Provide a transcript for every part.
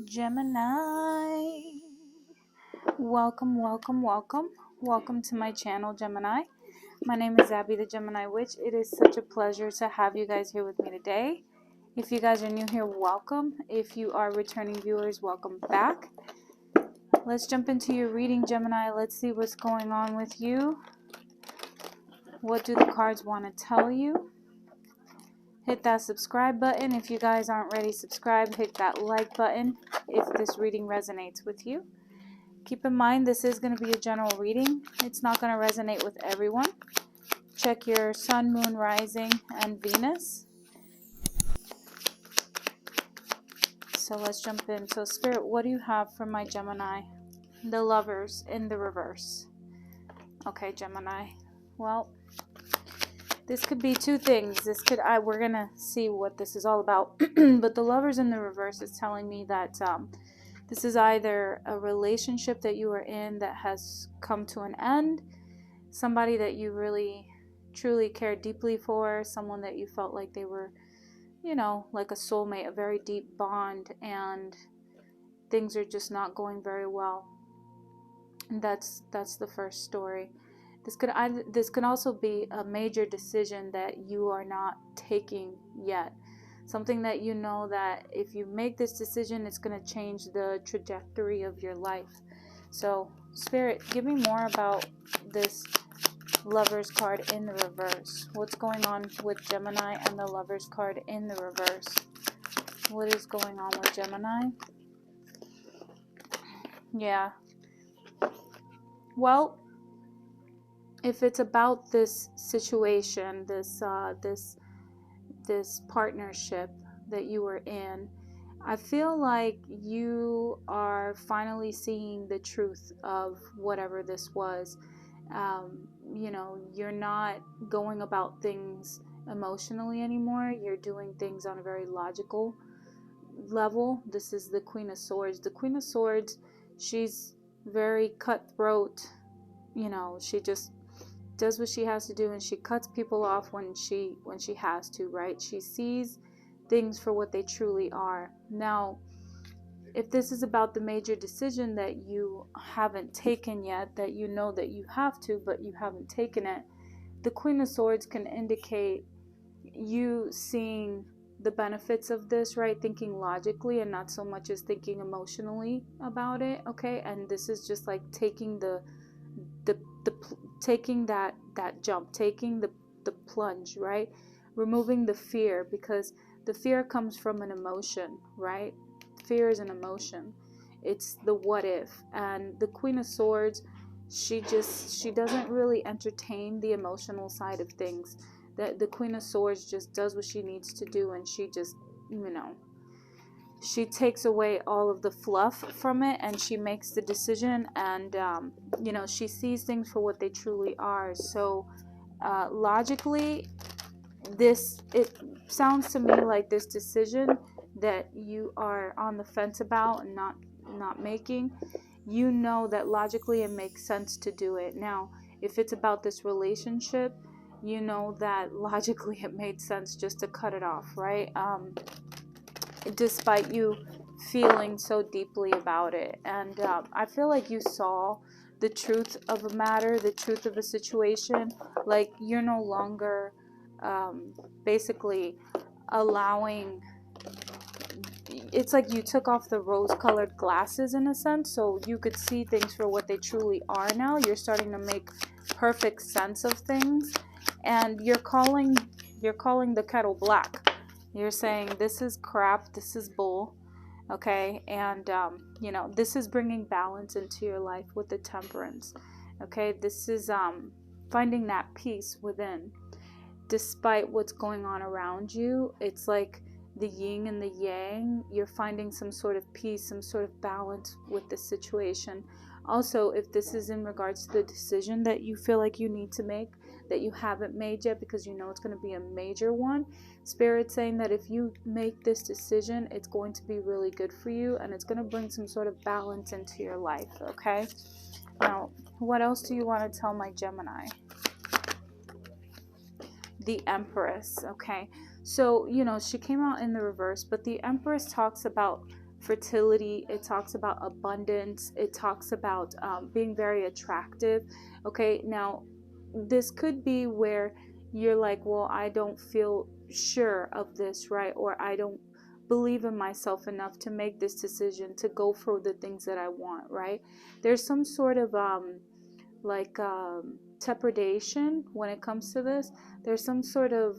Gemini. Welcome to my channel, Gemini. My name is Abby the Gemini Witch. It is such a pleasure to have you guys here with me today. If you guys are new here, welcome. If you are returning viewers, welcome back. Let's jump into your reading, Gemini. Let's see what's going on with you. What do the cards want to tell you? Hit that subscribe button. If you guys aren't ready subscribed, hit that like button if this reading resonates with you. Keep in mind, this is going to be a general reading. It's not going to resonate with everyone. Check your sun, moon, rising, and Venus. So let's jump in. So Spirit, what do you have for my Gemini? The Lovers in the reverse. Okay, Gemini. Well, this could be two things. We're going to see what this is all about. But the Lovers in the reverse is telling me that this is either a relationship that you are in that has come to an end, somebody that you really, truly care deeply for, someone that you felt like they were, like a soulmate, a very deep bond, and things are just not going very well. And that's the first story. This could also be a major decision that you are not taking yet. Something that you know that if you make this decision, it's going to change the trajectory of your life. So, Spirit, give me more about this Lovers card in the reverse. What's going on with Gemini and the Lovers card in the reverse? What is going on with Gemini? Yeah. Well, if it's about this situation, this partnership that you were in, I feel like you are finally seeing the truth of whatever this was. You're not going about things emotionally anymore. You're doing things on a very logical level. This is the Queen of Swords. The Queen of Swords, she's very cutthroat. She just does what she has to do, and she cuts people off when she has to, right? She sees things for what they truly are. Now, if this is about the major decision that you haven't taken yet, that you know that you have to, but you haven't taken it, the Queen of Swords can indicate you seeing the benefits of this, right? Thinking logically and not so much as thinking emotionally about it, okay? And this is just like taking taking that jump, taking the plunge, right? Removing the fear, because the fear comes from an emotion, right? Fear is an emotion. It's the what if. And the Queen of Swords, she doesn't really entertain the emotional side of things. The Queen of Swords just does what she needs to do, and she just, she takes away all of the fluff from it, and she makes the decision, and she sees things for what they truly are. So logically, it sounds to me like this decision that you are on the fence about and not making, that logically it makes sense to do it. Now, if it's about this relationship, that logically it made sense just to cut it off, right? Despite you feeling so deeply about it. And I feel like you saw the truth of a matter, the truth of a situation. Like, you're no longer basically allowing, it's like you took off the rose-colored glasses in a sense, so you could see things for what they truly are now. You're starting to make perfect sense of things, and you're calling the kettle black. You're saying, this is crap, this is bull, okay? And, this is bringing balance into your life with the Temperance, okay? This is finding that peace within. Despite what's going on around you, it's like the yin and the yang. You're finding some sort of peace, some sort of balance with the situation. Also, if this is in regards to the decision that you feel like you need to make, that you haven't made yet because it's going to be a major one, Spirit's saying that if you make this decision, it's going to be really good for you, and it's going to bring some sort of balance into your life, okay? Now, what else do you want to tell my Gemini? The Empress, okay? So, she came out in the reverse, but the Empress talks about fertility, it talks about abundance, it talks about being very attractive. Okay, now this could be where you're like, well, I don't feel sure of this, right? Or I don't believe in myself enough to make this decision to go for the things that I want, right? There's some sort of trepidation when it comes to this. There's some sort of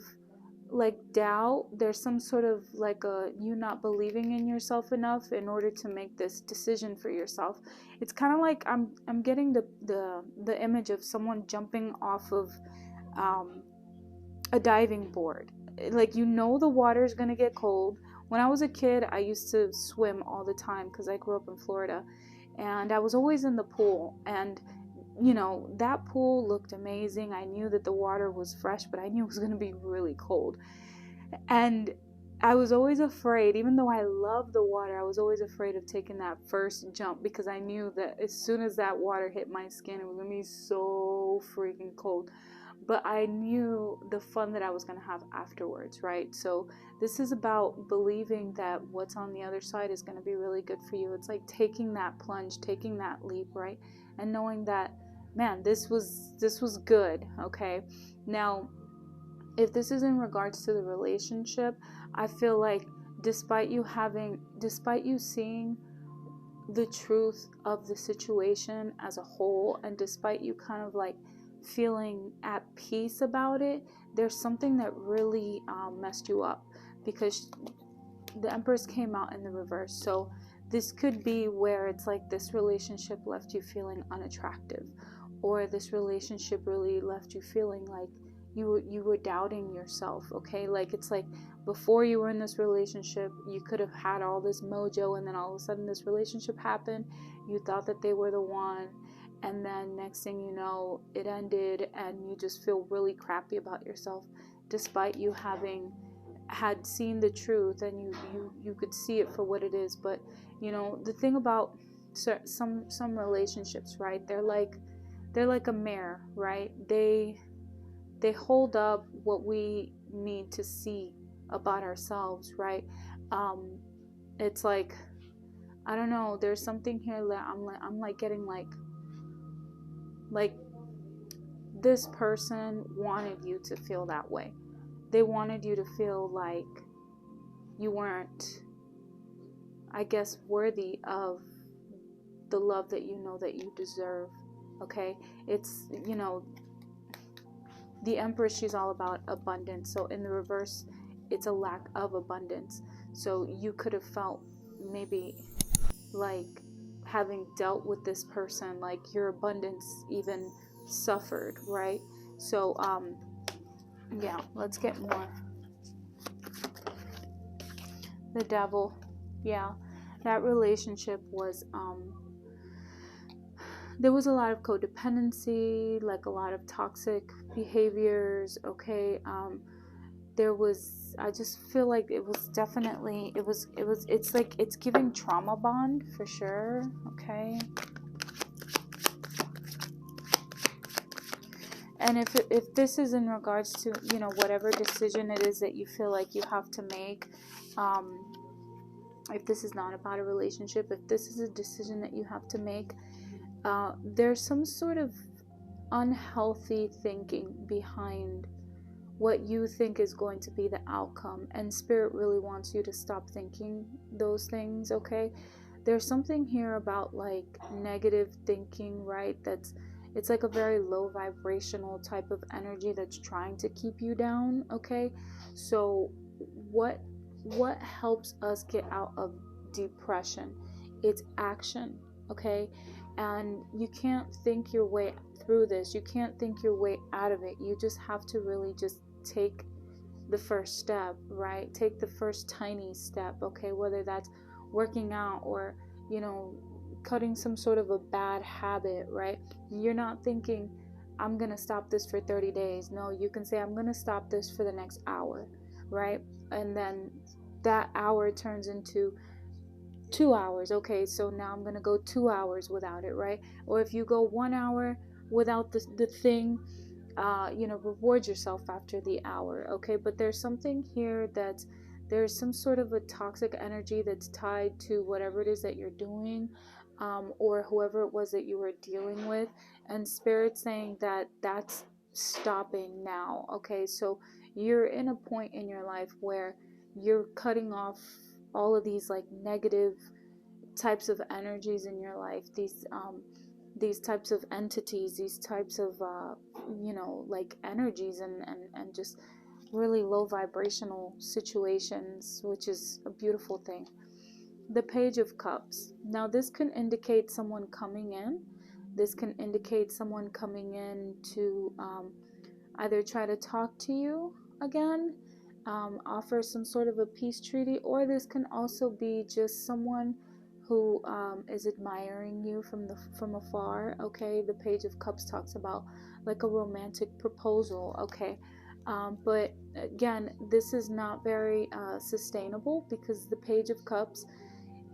like doubt. There's some sort of like you not believing in yourself enough in order to make this decision for yourself. It's kind of like I'm getting the image of someone jumping off of a diving board. Like, you know, the water is going to get cold. When I was a kid, I used to swim all the time because I grew up in Florida, and I was always in the pool. And you know, that pool looked amazing. I knew that the water was fresh, but I knew it was going to be really cold. And I was always afraid, even though I love the water, I was always afraid of taking that first jump because I knew that as soon as that water hit my skin, it was going to be so freaking cold. But I knew the fun that I was going to have afterwards, right? So this is about believing that what's on the other side is going to be really good for you. It's like taking that plunge, taking that leap, right? And knowing that, man, this was good, okay? Now, if this is in regards to the relationship, I feel like despite you seeing the truth of the situation as a whole, and despite you kind of like feeling at peace about it, there's something that really messed you up, because the Empress came out in the reverse. So this could be where it's like this relationship left you feeling unattractive, or this relationship really left you feeling like you were doubting yourself, okay? Like, it's like before you were in this relationship, you could have had all this mojo, and then all of a sudden this relationship happened. You thought that they were the one, and then next thing you know, it ended, and you just feel really crappy about yourself, despite you having had seen the truth, and you could see it for what it is. But you know, the thing about some relationships, right? They're like a mirror, right? They hold up what we need to see about ourselves, right? It's like, I don't know, there's something here that I'm like getting like this person wanted you to feel that way. They wanted you to feel like you weren't, I guess, worthy of the love that you know that you deserve, okay? It's, you know, the Empress, she's all about abundance. So in the reverse, it's a lack of abundance. So you could have felt maybe like, having dealt with this person, like your abundance even suffered, right? So yeah, let's get more. The Devil. Yeah, that relationship was there was a lot of codependency, like a lot of toxic behaviors, okay? There was, I just feel like it was definitely, it's like, it's giving trauma bond for sure, okay? And if this is in regards to, you know, whatever decision it is that you feel like you have to make, if this is not about a relationship, if this is a decision that you have to make, there's some sort of unhealthy thinking behind what you think is going to be the outcome, and Spirit really wants you to stop thinking those things, okay? There's something here about like negative thinking, right? It's like a very low vibrational type of energy that's trying to keep you down, okay? So what helps us get out of depression? It's action, okay? And you can't think your way through this. You can't think your way out of it. You just have to really just take the first step, right? Take the first tiny step, okay? Whether that's working out, or, you know, cutting some sort of a bad habit, right? You're not thinking, I'm gonna stop this for 30 days. No, you can say, I'm gonna stop this for the next hour, right? And then that hour turns into 2 hours. Okay, so now I'm gonna go 2 hours without it, right? Or if you go 1 hour without the thing, you know, reward yourself after the hour, okay? But there's something here that's there's some sort of a toxic energy that's tied to whatever it is that you're doing, or whoever it was that you were dealing with. And Spirit saying that that's stopping now. Okay, so you're in a point in your life where you're cutting off all of these like negative types of energies in your life, these types of entities, these types of like energies, and just really low vibrational situations, which is a beautiful thing. The Page of Cups. Now this can indicate someone coming in. This can indicate someone coming in to either try to talk to you again, offer some sort of a peace treaty, or this can also be just someone who is admiring you from afar. Okay, the Page of Cups talks about like a romantic proposal. Okay, but again, this is not very sustainable, because the Page of Cups,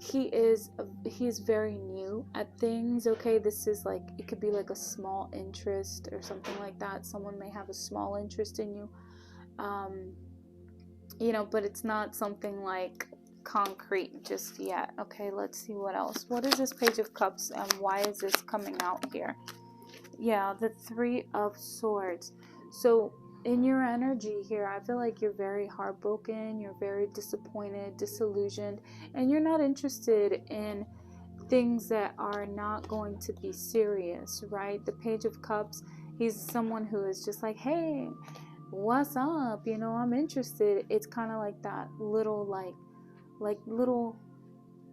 he's very new at things. Okay, this is like, it could be like a small interest or something like that. Someone may have a small interest in you, but it's not something like concrete just yet. Okay, let's see what else. What is this Page of Cups, and why is this coming out here? Yeah, the Three of Swords. So in your energy here, I feel like you're very heartbroken, you're very disappointed, disillusioned, and you're not interested in things that are not going to be serious, right? The Page of Cups, he's someone who is just like, hey, what's up? I'm interested. It's kind of like that little little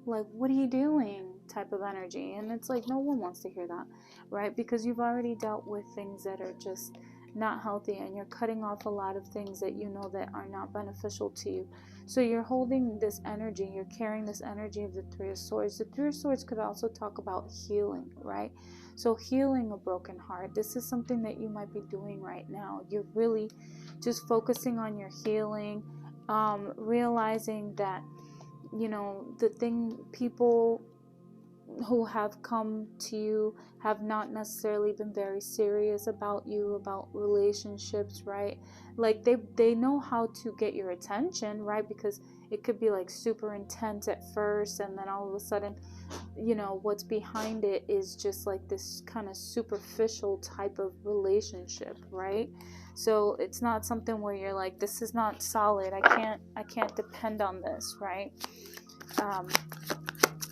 what are you doing type of energy. And it's like, no one wants to hear that, right? Because you've already dealt with things that are just not healthy, and you're cutting off a lot of things that that are not beneficial to you. So you're holding this energy, you're carrying this energy of the Three of Swords. The Three of Swords could also talk about healing, right? So healing a broken heart. This is something that you might be doing right now. You're really just focusing on your healing, realizing that people who have come to you have not necessarily been very serious about you, about relationships, right? Like they know how to get your attention, right? Because it could be like super intense at first, and then all of a sudden, what's behind it is just like this kind of superficial type of relationship, right? So it's not something where you're like, this is not solid, I can't depend on this, right?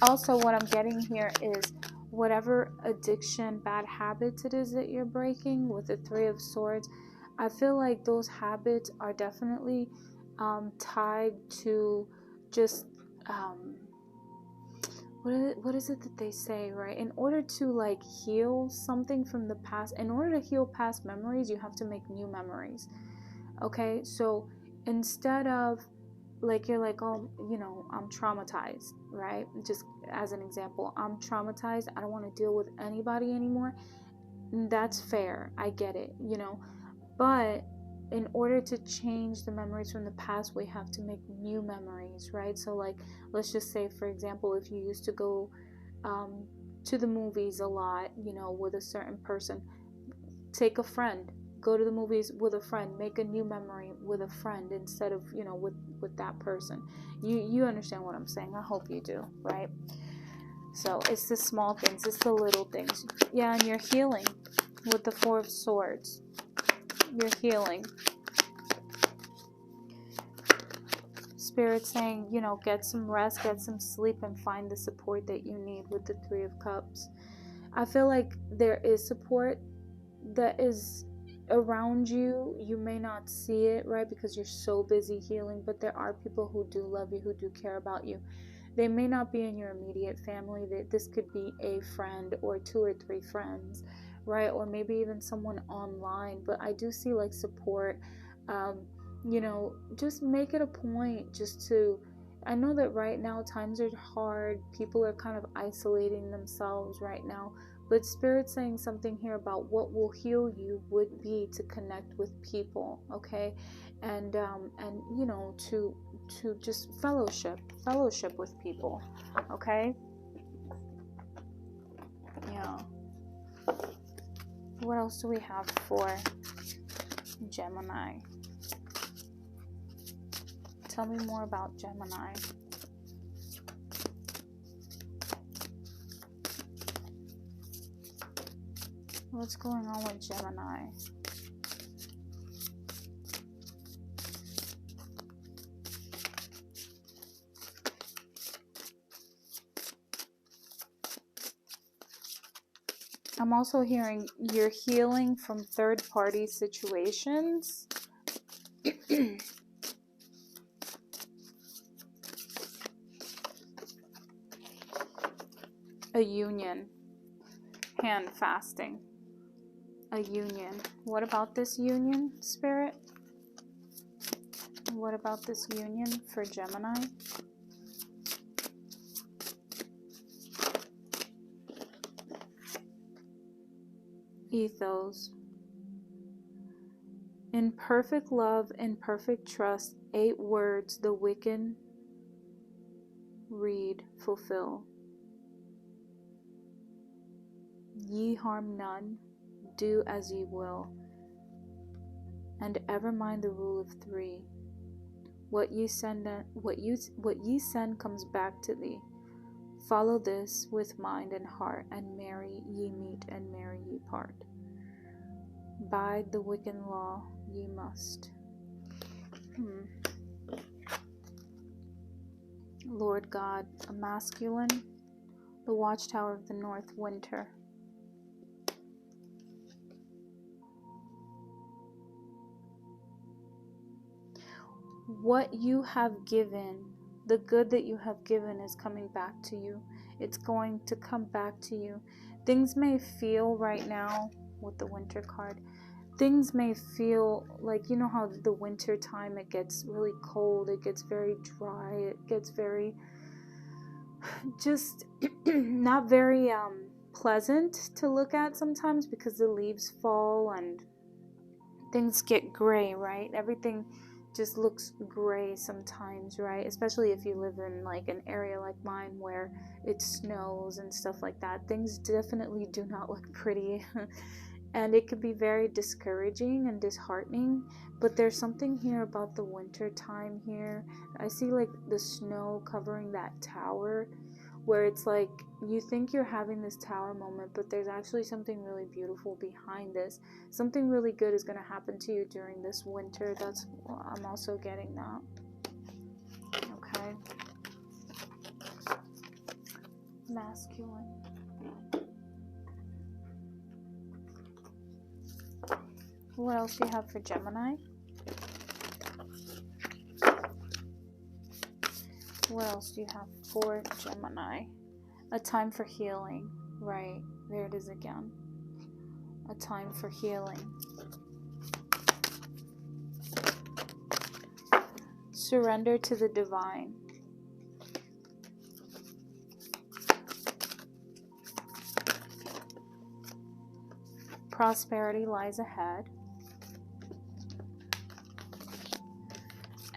Also, what I'm getting here is whatever addiction, bad habits it is that you're breaking with the Three of Swords, I feel like those habits are definitely tied to just what is it that they say, right? In order to like heal something from the past, in order to heal past memories, you have to make new memories. Okay, so instead of like, you're like, oh, I'm traumatized, right? Just as an example, I'm traumatized, I don't want to deal with anybody anymore. That's fair, I get it, but in order to change the memories from the past, we have to make new memories, right? So like, let's just say, for example, if you used to go to the movies a lot, with a certain person, take a friend, go to the movies with a friend, make a new memory with a friend instead of with that person. You understand what I'm saying? I hope you do, right? So it's the small things, it's the little things. Yeah, and you're healing with the Four of Swords. You're healing. Spirit saying, get some rest, get some sleep, and find the support that you need with the Three of Cups. I feel like there is support that is around you. You may not see it, right? Because you're so busy healing, but there are people who do love you, who do care about you. They may not be in your immediate family. This could be a friend or 2 or 3 friends, right? Or maybe even someone online. But I do see like support. Just make it a point just to, I know that right now times are hard. People are kind of isolating themselves right now. But Spirit's saying something here about what will heal you would be to connect with people, okay? And to just fellowship with people, okay? Yeah. What else do we have for Gemini? Tell me more about Gemini. What's going on with Gemini? I'm also hearing you're healing from third-party situations. A union. Hand fasting. A union. What about this union, Spirit? What about this union for Gemini? Ethos. In perfect love and perfect trust, 8 words the wicked read, fulfill. Ye harm none, do as ye will, and ever mind the rule of 3. What ye send comes back to thee. Follow this with mind and heart, and merry ye meet, and merry ye part. Bide the wicked law ye must. Lord God, a masculine, the watchtower of the north, winter. What you have given, the good that you have given is coming back to you. It's going to come back to you. Things may feel right now, with the winter card, things may feel like, you know how the winter time, it gets really cold, it gets very dry, it gets very, just not very pleasant to look at sometimes, because the leaves fall and things get gray, right? Everything just looks gray sometimes, right? Especially if you live in like an area like mine where it snows and stuff like that. Things definitely do not look pretty. And it could be very discouraging and disheartening. But there's something here about the winter time here. I see like the snow covering that tower, where it's like you think you're having this tower moment, but there's actually something really beautiful behind this. Something really good is going to happen to you during this winter. That's, I'm also getting that. Okay. Masculine. What else do you have for Gemini? What else do you have for Gemini? A time for healing. Right. There it is again. A time for healing. Surrender to the divine. Prosperity lies ahead.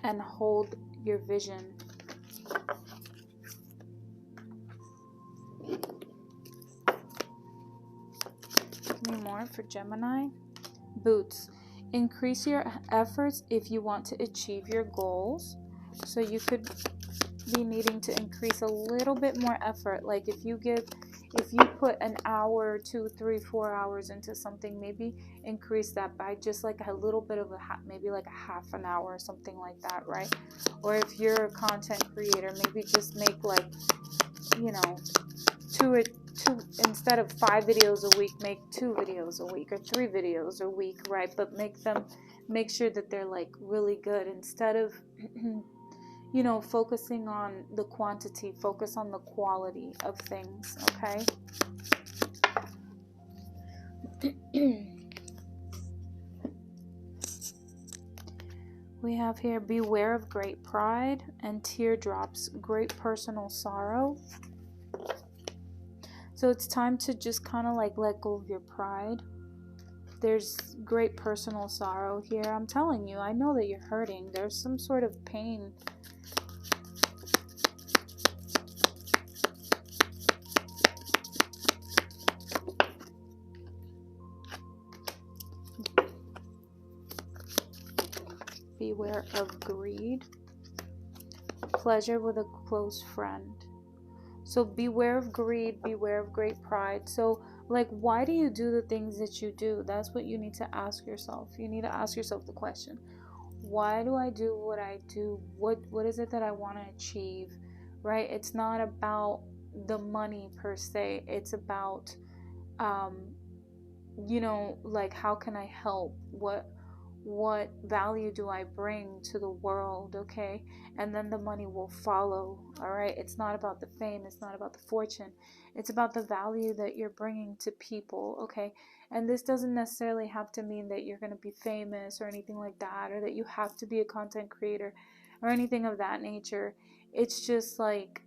And hold your vision. Any more for Gemini? Boots. Increase your efforts if you want to achieve your goals. So you could be needing to increase a little bit more effort. Like if you put an hour, 2, 3, 4 hours into something, maybe increase that by just like a little bit of maybe like a half an hour or something like that, right? Or if you're a content creator, maybe just make like, you know, two instead of 5 videos a week, make 2 videos a week or 3 videos a week, right? But make sure that they're like really good, instead of you know, focusing on the quantity, focus on the quality of things, okay? We have here, beware of great pride and teardrops, great personal sorrow. So it's time to just kind of like let go of your pride. There's great personal sorrow here. I'm telling you, I know that you're hurting. There's some sort of pain. Beware of greed. pleasure with a close friend. So beware of greed, beware of great pride. So like, why do you do the things that you do? That's what you need to ask yourself. You need to ask yourself the question, why do I do what I do? What is it that I want to achieve? Right? It's not about the money per se. It's about like, how can I help? What value do I bring to the world? Okay, and then the money will follow. All right, it's not about the fame, it's not about the fortune, it's about the value that you're bringing to people. Okay, and this doesn't necessarily have to mean that you're going to be famous or anything like that, or that you have to be a content creator or anything of that nature. It's just like,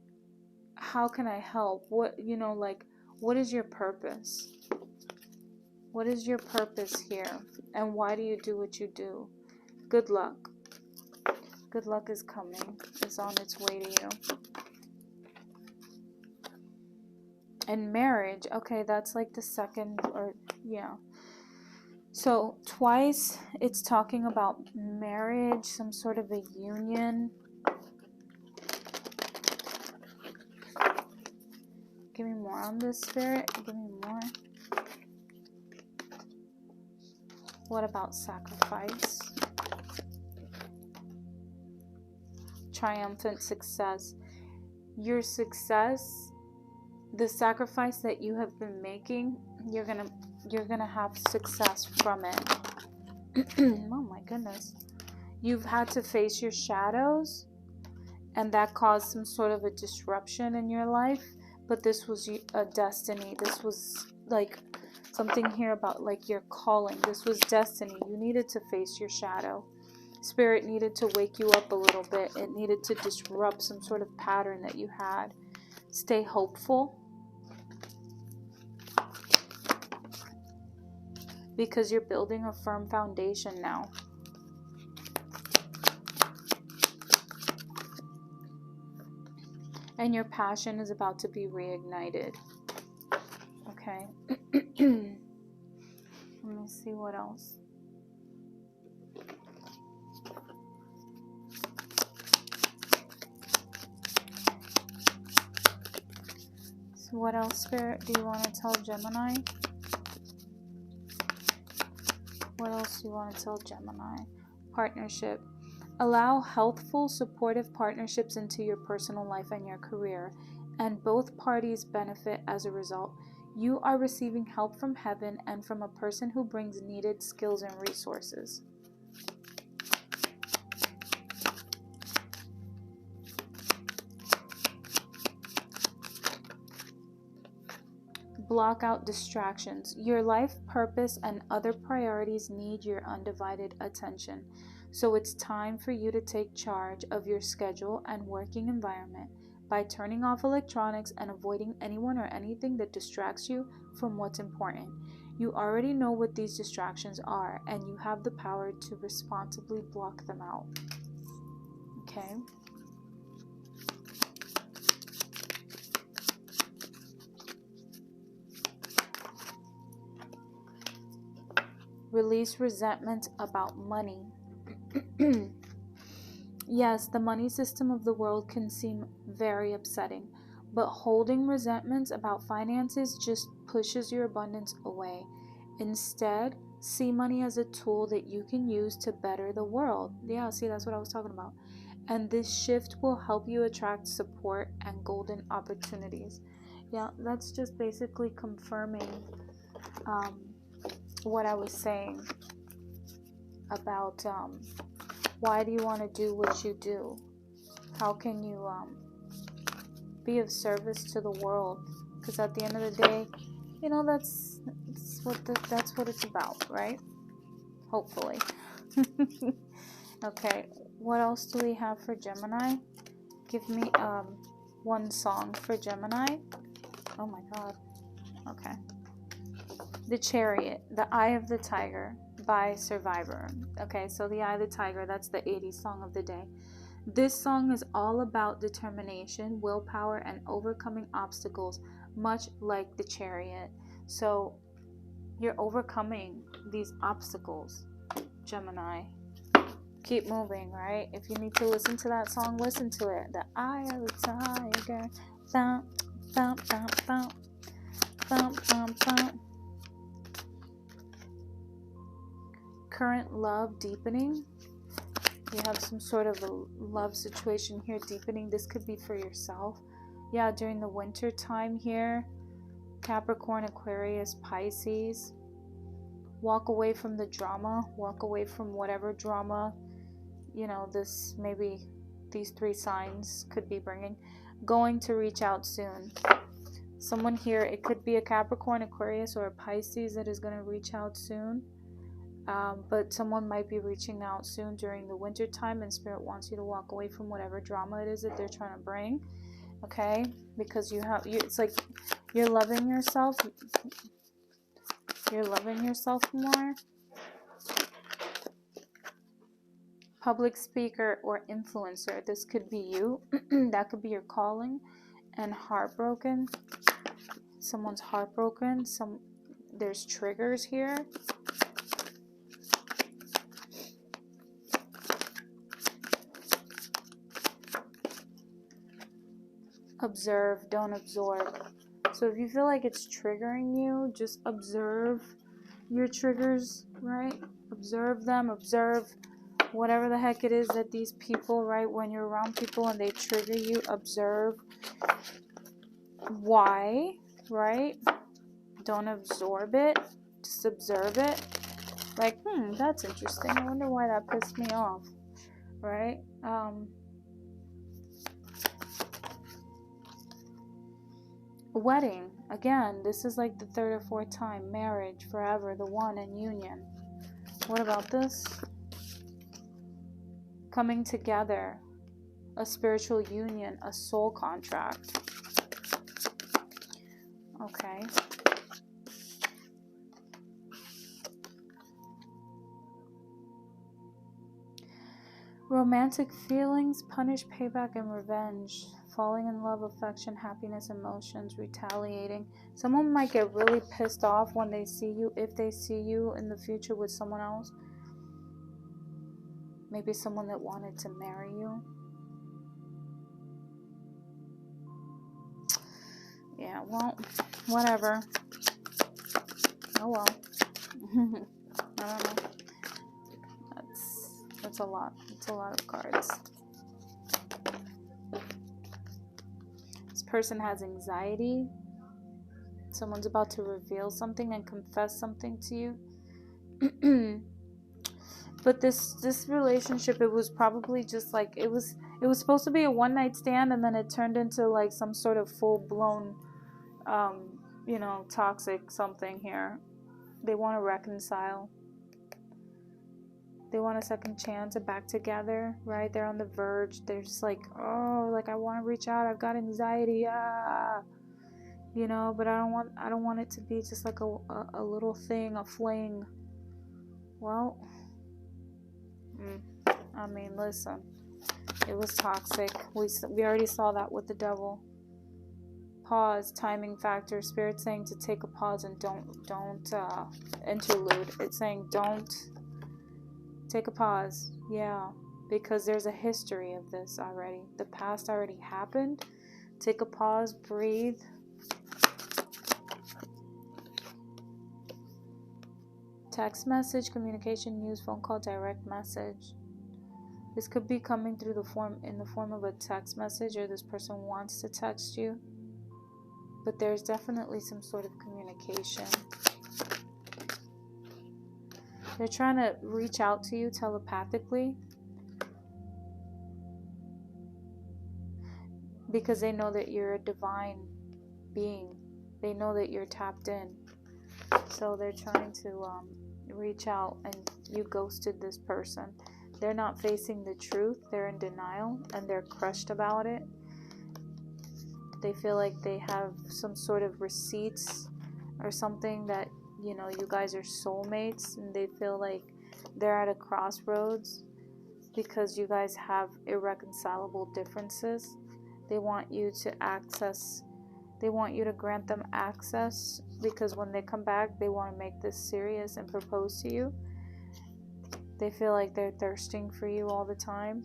how can I help? Like, what is your purpose? What is your purpose here? And why do you do what you do? Good luck. Good luck is coming. It's on its way to you. And marriage, okay, that's like the second, or yeah. So twice it's talking about marriage, some sort of a union. Give me more on this, Spirit. Give me more. What about sacrifice? Triumphant success. Your success, the sacrifice that you have been making, you're gonna have success from it. Oh my goodness. You've had to face your shadows, and that caused some sort of a disruption in your life, but this was a destiny. This was like something here about like your calling. This was destiny. You needed to face your shadow. Spirit needed to wake you up a little bit. It needed to disrupt some sort of pattern that you had. Stay hopeful, because you're building a firm foundation now. And your passion is about to be reignited. Okay. Let me see what else. So what else, Spirit, do you want to tell Gemini? What else do you want to tell Gemini? Partnership. Allow healthful, supportive partnerships into your personal life and your career, and both parties benefit as a result. You are receiving help from heaven and from a person who brings needed skills and resources. Block out distractions. Your life purpose and other priorities need your undivided attention. So it's time for you to take charge of your schedule and working environment by turning off electronics and avoiding anyone or anything that distracts you from what's important. You already know what these distractions are, and you have the power to responsibly block them out. Okay? Release resentment about money. Yes, the money system of the world can seem very upsetting, but holding resentments about finances just pushes your abundance away. Instead, see money as a tool that you can use to better the world. Yeah, see, that's what I was talking about. And this shift will help you attract support and golden opportunities. Yeah, that's just basically confirming what I was saying about why do you want to do what you do? How can you be of service to the world? Because at the end of the day, that's what it's about, right? Hopefully. Okay, what else do we have for Gemini? Give me one song for Gemini. Oh my god. Okay. The Chariot, The Eye of the Tiger by Survivor. Okay, so The Eye of the Tiger, that's the 80s song of the day. This song is all about determination, willpower, and overcoming obstacles, much like the Chariot. So you're overcoming these obstacles, Gemini. keep moving, right? If you need to listen to that song, listen to it. The Eye of the Tiger. Thump, thump, thump, thump. Thump, thump, thump. Current love deepening. You have some sort of a love situation here deepening. This could be for yourself. Yeah, during the winter time here. Capricorn, Aquarius, Pisces. Walk away from the drama. Walk away from whatever drama, you know, this maybe these 3 signs could be bringing. Going to reach out soon. Someone here, it could be a Capricorn, Aquarius, or a Pisces that is going to reach out soon. But someone might be reaching out soon during the winter time, and Spirit wants you to walk away from whatever drama it is that they're trying to bring. Okay? Because it's like you're loving yourself. You're loving yourself more. Public speaker or influencer. This could be you. That could be your calling. And heartbroken. Someone's heartbroken. There's triggers here. Observe, don't absorb. So if you feel like it's triggering you, just observe your triggers, right? Observe them, observe whatever the heck it is that these people, right? When you're around people and they trigger you, observe why, right? Don't absorb it, just observe it. Like, that's interesting. I wonder why that pissed me off, right? Wedding, again, this is like the 3rd or 4th time. Marriage, forever, the one, and union. What about this? Coming together, a spiritual union, a soul contract. Okay. Romantic feelings, punish, payback, and revenge. Falling in love, affection, happiness, emotions, retaliating. Someone might get really pissed off when they see you, if they see you in the future with someone else. Maybe someone that wanted to marry you. Yeah, well, whatever. Oh well. I don't know. That's a lot. It's a lot of cards. This person has anxiety. Someone's about to reveal something and confess something to you. But this relationship, it was probably just like it was supposed to be a one-night stand, and then it turned into like some sort of full-blown toxic something here. They want to reconcile. They want a second chance to back together, right? They're on the verge. They're just like, oh, like I want to reach out. I've got anxiety, but I don't want it to be just like a little thing, a fling. Well, I mean, listen, it was toxic. We already saw that with the devil. Pause, timing factor. Spirit saying to take a pause and don't interlude. It's saying don't. Take a pause. Yeah, because there's a history of this already. The past already happened. Take a pause, breathe. Text message, communication, news, phone call, direct message. This could be coming through in the form of a text message, or this person wants to text you. But there's definitely some sort of communication. They're trying to reach out to you telepathically because they know that you're a divine being. They know that you're tapped in. So they're trying to reach out, and you ghosted this person. They're not facing the truth. They're in denial, and they're crushed about it. They feel like they have some sort of receipts or something that you guys are soulmates, and they feel like they're at a crossroads because you guys have irreconcilable differences. They want you to grant them access, because when they come back, they want to make this serious and propose to you. They feel like they're thirsting for you all the time.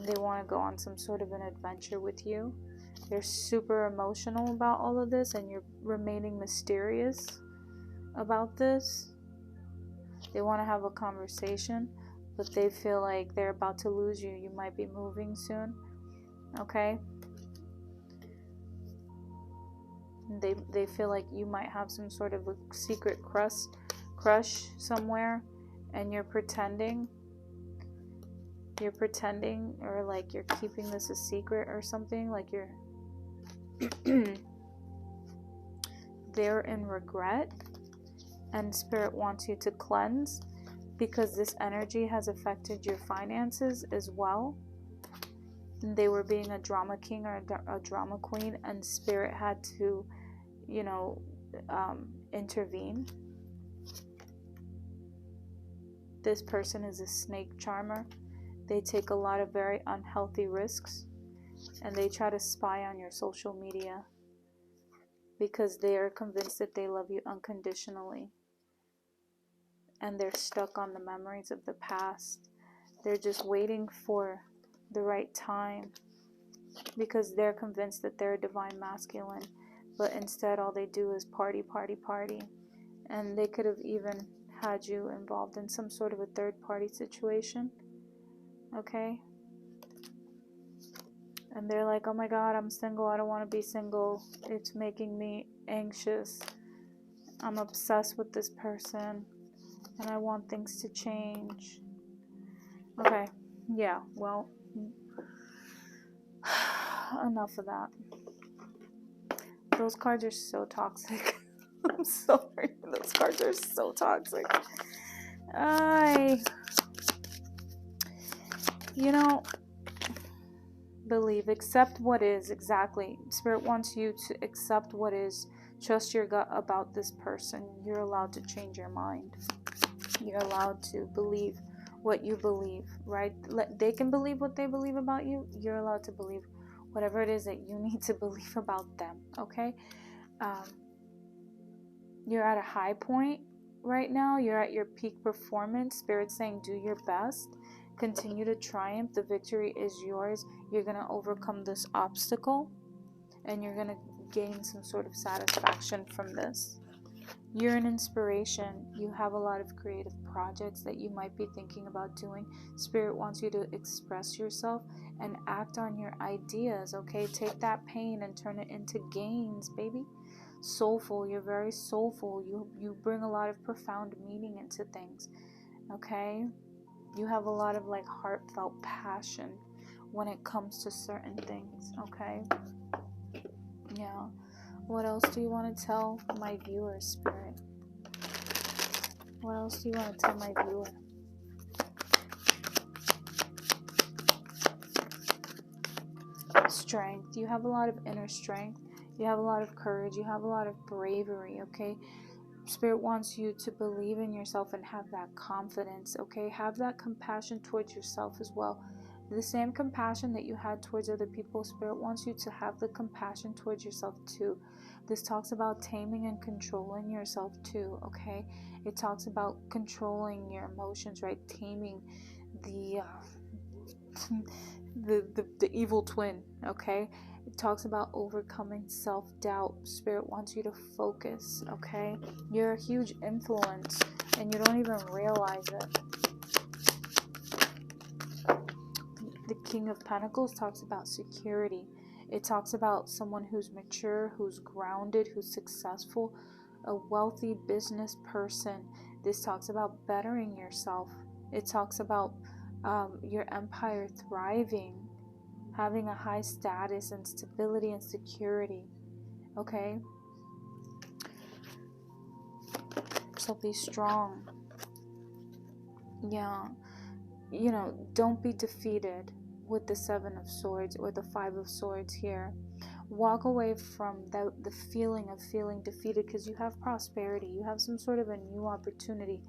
They want to go on some sort of an adventure with you. They're super emotional about all of this, and you're remaining mysterious about this. They want to have a conversation, but they feel like they're about to lose you. You might be moving soon. Okay? They feel like you might have some sort of a secret crush somewhere, and you're pretending, or like you're keeping this a secret or something, like you're they're in regret, and Spirit wants you to cleanse, because this energy has affected your finances as well. They were being a drama king or a drama queen, and Spirit had to, intervene. This person is a snake charmer. They take a lot of very unhealthy risks, and they try to spy on your social media because they are convinced that they love you unconditionally, and they're stuck on the memories of the past. They're just waiting for the right time because they're convinced that they're a divine masculine, but instead all they do is party, party, party. And they could have even had you involved in some sort of a third party situation. Okay? And they're like, oh my God, I'm single. I don't want to be single. It's making me anxious. I'm obsessed with this person, and I want things to change. Okay, yeah, well, enough of that. Those cards are so toxic. I'm sorry. Those cards are so toxic. Believe, accept what is. Exactly. Spirit wants you to accept what is. Trust your gut about this person. You're allowed to change your mind. You're allowed to believe what you believe, right? They can believe what they believe about you. You're allowed to believe whatever it is that you need to believe about them, okay? You're at a high point right now. You're at your peak performance. Spirit's saying do your best. Continue to triumph. The victory is yours. You're going to overcome this obstacle, and you're going to gain some sort of satisfaction from this. You're an inspiration. You have a lot of creative projects that you might be thinking about doing. Spirit wants you to express yourself and act on your ideas, okay? Take that pain and turn it into gains, baby. Soulful. You're very soulful. You bring a lot of profound meaning into things, okay? You have a lot of like heartfelt passion when it comes to certain things, okay? Yeah. What else do you want to tell my viewers, Spirit? What else do you want to tell my viewer? Strength. You have a lot of inner strength. You have a lot of courage. You have a lot of bravery, okay? Spirit wants you to believe in yourself and have that confidence, okay? Have that compassion towards yourself as well. The same compassion that you had towards other people, Spirit wants you to have the compassion towards yourself too. This talks about taming and controlling yourself too, okay? It talks about controlling your emotions, right? Taming the the evil twin, okay? It talks about overcoming self-doubt. Spirit wants you to focus, okay? You're a huge influence, and you don't even realize it. The King of Pentacles talks about security. It talks about someone who's mature, who's grounded, who's successful, a wealthy business person. This talks about bettering yourself. It talks about your empire thriving, having a high status and stability and security, okay? So be strong. Yeah. Don't be defeated with the 7 of Swords or the 5 of Swords here. Walk away from the feeling of feeling defeated, because you have prosperity. You have some sort of a new opportunity,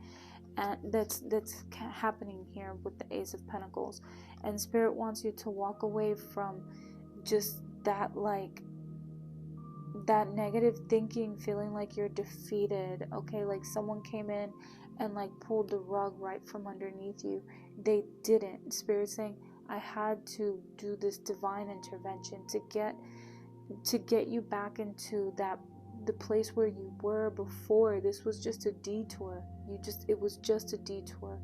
and that's happening here with the Ace of Pentacles. And Spirit wants you to walk away from just that, like, that negative thinking, feeling like you're defeated, okay, like someone came in and like pulled the rug right from underneath you. They didn't. Spirit saying, I had to do this divine intervention to get you back into the place where you were before. This was just a detour. It was just a detour.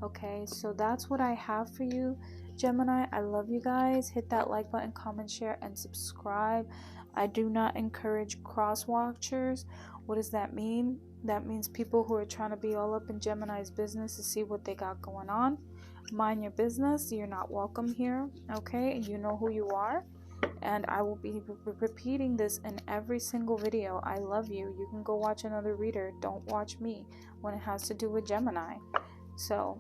Okay, so that's what I have for you, Gemini. I love you guys. Hit that like button, comment, share, and subscribe. I do not encourage cross watchers. What does that mean? That means people who are trying to be all up in Gemini's business to see what they got going on. Mind your business. You're not welcome here. Okay, you know who you are. And I will be repeating this in every single video. I love you. You can go watch another reader. Don't watch me when it has to do with Gemini. So,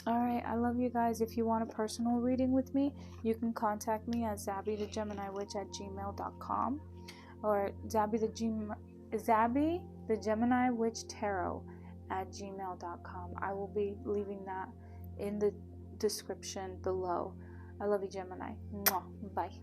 alright, I love you guys. If you want a personal reading with me, you can contact me at zabbythegeminiwitch@gmail.com or Zabby the Gemini Witch Tarot @gmail.com. I will be leaving that in the description below. I love you, Gemini. Mwah. Bye.